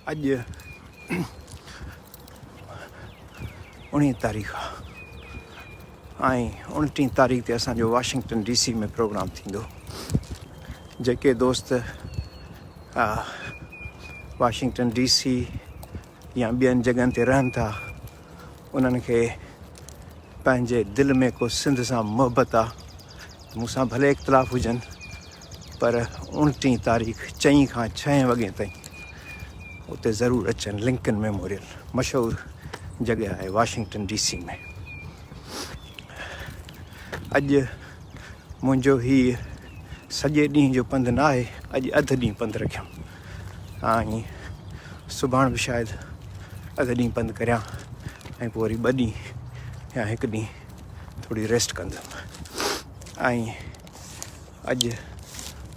अॼु 19 तारीख़ ऐं 29 तारीख़ ते असांजो वाशिंगटन DC में प्रोग्राम थींदो। जेके दोस्त वाशिंगटन DC या ॿियनि जॻहनि ते रहनि था, उन्हनि खे पंहिंजे दिलि में को सिंध सां मुहबत आहे। मूंसां भले इख़्तिलाफ़ हुजनि, पर 29 तारीख़ 4 खां 6 वॻे ताईं उते ज़रूरु अचनि। लिंकन मेमोरियल मशहूरु जॻह आहे वाशिंगटन DC में। अॼु मुंहिंजो हीउ सॼे ॾींहं जो पंधु न आहे, अॼु अधु ॾींहुं पंधु रखियमि ऐं सुभाणे बि शायदि अधु ॾींहुं पंधु करियां ऐं पोइ वरी 2 ॾींहं या 1 ॾींहुं थोरी रेस्ट कंदुमि। ऐं अॼु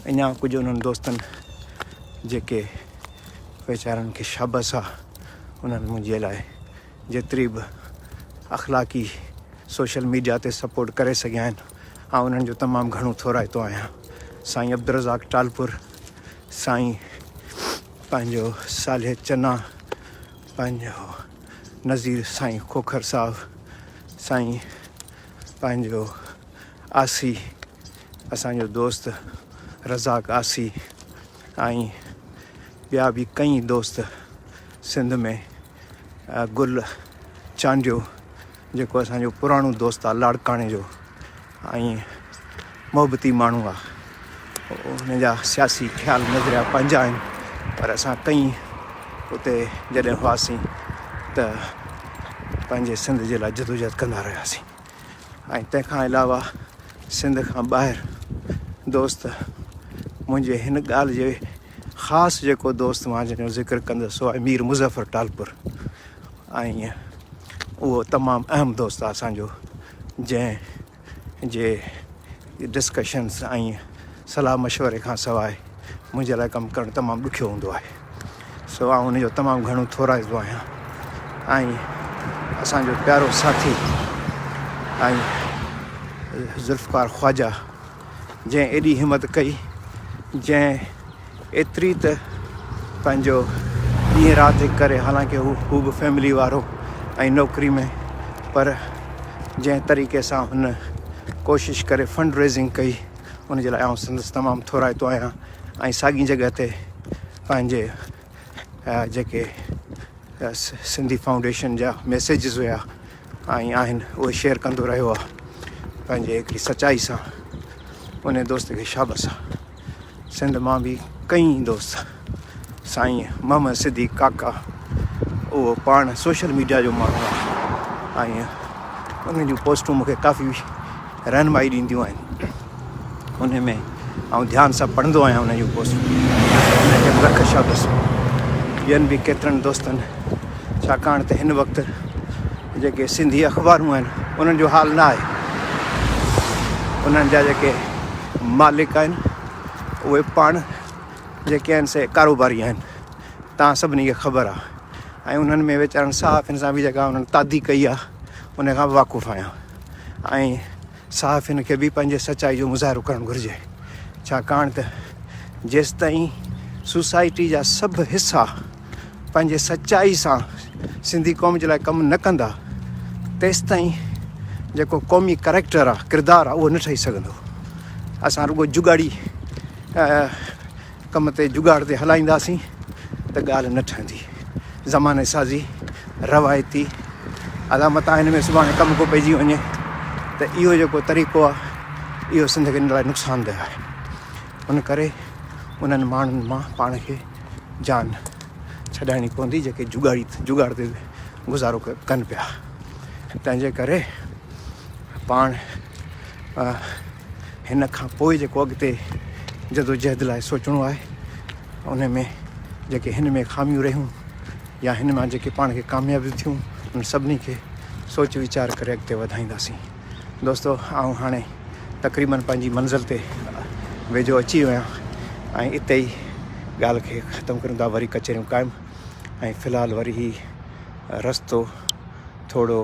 अञा कुझु उन्हनि दोस्तनि जेके वीचारनि खे शाबस आहे, उन्हनि मुंहिंजे लाइ जेतिरी बि अख़लाक़ी सोशल मीडिया ते सपोर्ट करे सघिया आहिनि, ऐं उन्हनि जो तमामु घणो थोराइतो आहियां। साईं अब्दुर्रज़ाक टालपुर, साईं पंहिंजो सालेह चन्ना, पंहिंजो नज़ीर साईं खोखर साहब, साईं पंहिंजो आसी, असांजो दोस्त रज़ाक आसी, ऐं ॿिया बि कई दोस्त सिंध में। गुल चांडियो जेको असांजो पुराणो दोस्त आहे लाड़काणे जो ऐं मोहबती माण्हू आहे। हुन जा सियासी ख़्याल नज़रिया पंहिंजा आहिनि, पर असां कई उते जॾहिं हुआसीं त पंहिंजे सिंध जे लाइ जदोजहद कंदा रहियासीं। ऐं तंहिंखां अलावा सिंध खां ॿाहिरि दोस्त मुंहिंजे हिन ॻाल्हि जे ख़ासि जेको दोस्त मां जंहिंजो ज़िक्र कंदुसि सो आहे मीर मुज़फ़र टालपुर। ऐं उहो तमामु अहम दोस्त आहे असांजो, जंहिं जे डिस्कशन्स ऐं सलाह मशवरे खां सवाइ मुंहिंजे लाइ कमु करणु तमामु ॾुखियो हूंदो आहे। सो आउं उनजो तमामु घणो थोराईंदो आहियां। ऐं असांजो प्यारो साथी ऐं ज़ुल्फ़कार ख़्वाजा, जंहिं एॾी हिमत कई, जंहिं एतिरी त पंहिंजो ॾींहुं राति करे, हालांकि हू बि फैमिली वारो ऐं नौकिरी में, पर जंहिं तरीक़े सां हुन कोशिशि करे फंड रेज़िंग कई, उनजे लाइ आउं संदसि तमामु थोराईंदो आहियां। ऐं साॻी जॻह ते पंहिंजे जेके सिंधी फाउंडेशन जा मैसेजिस हुया ऐं आहिनि, उहे शेयर कंदो रहियो आहे पंहिंजे हिकिड़ी सचाई सां। उन दोस्त खे शाबस आहे। सिंध मां बि कई दोस्त, साईं मोहम्मद सिद्दीक़ काका, उहो पाण सोशल मीडिया जो माण्हू आहे ऐं उन जूं पोस्टूं मूंखे काफ़ी रहनुमाई ॾींदियूं आहिनि। उन में आउं ध्यान सां पढ़ंदो आहियां उन जूं पोस्टूं, उनखे बि रख शाबस। ॿियनि बि केतिरनि दोस्तनि, छाकाणि त हिन वक़्तु जेके सिंधी अख़बारूं आहिनि उन्हनि जो हाल न आहे। उन्हनि जा जेके मालिक आहिनि उहे पाण जेके आहिनि से कारोबारी आहिनि, तव्हां सभिनी खे ख़बर आहे। ऐं उन्हनि में वीचारनि सहाफ़िन सां बि जेका उन्हनि तादी कई आहे, उन खां वाक़ुफ़ु आहियां। ऐं सहाफ़िन खे बि पंहिंजे सचाई जो मुज़ाहिरो करणु घुरिजे, छाकाणि त जेसि ताईं सोसाइटी जा सभु हिसा पंहिंजे सचाई सां सिंधी क़ौम जे लाइ कमु न कंदा, तेसि ताईं जेको क़ौमी करेक्टर आहे, किरदारु आहे, उहो न ठही सघंदो। असां रुॻो जुगाड़ी कम ते, जुगाड़ ते हलाईंदासीं त ॻाल्हि न ठहंदी। ज़माने साज़ी, रवायती अलामत हिन में सुभाणे कमु को पइजी वञे त इहो जेको तरीक़ो आहे, इहो सिंध खे इन लाइ नुक़सानदेह आहे। उन करे उन्हनि माण्हुनि मां पाण खे जान छॾाइणी पवंदी जेके जुगाड़ ते गुज़ारो कनि पिया। तंहिंजे करे पाण हिन खां पोइ जेको अॻिते जदोजहद लाइ सोचणो आहे, उन में जेके हिन में ख़ामियूं रहियूं या हिन मां जेके पाण खे कामयाबियूं थियूं, उन सभिनी खे सोच वीचार करे अॻिते वधाईंदासीं। दोस्तो, आउं हाणे तक़रीबन पंहिंजी मंज़िल ते वेझो अची वियो आहियां ऐं इते ई ॻाल्हि खे ख़तमु करूं था, वरी कचरियूं क़ाइमु। ऐं फ़िलहालु वरी ही रस्तो थोरो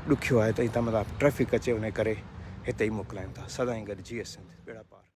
ॾुखियो आहे, त हितां मथां ट्रैफिक अचे, उन करे हिते ई मोकिलायूं था। सदाईं गॾु GS सिंध बेड़ा पार।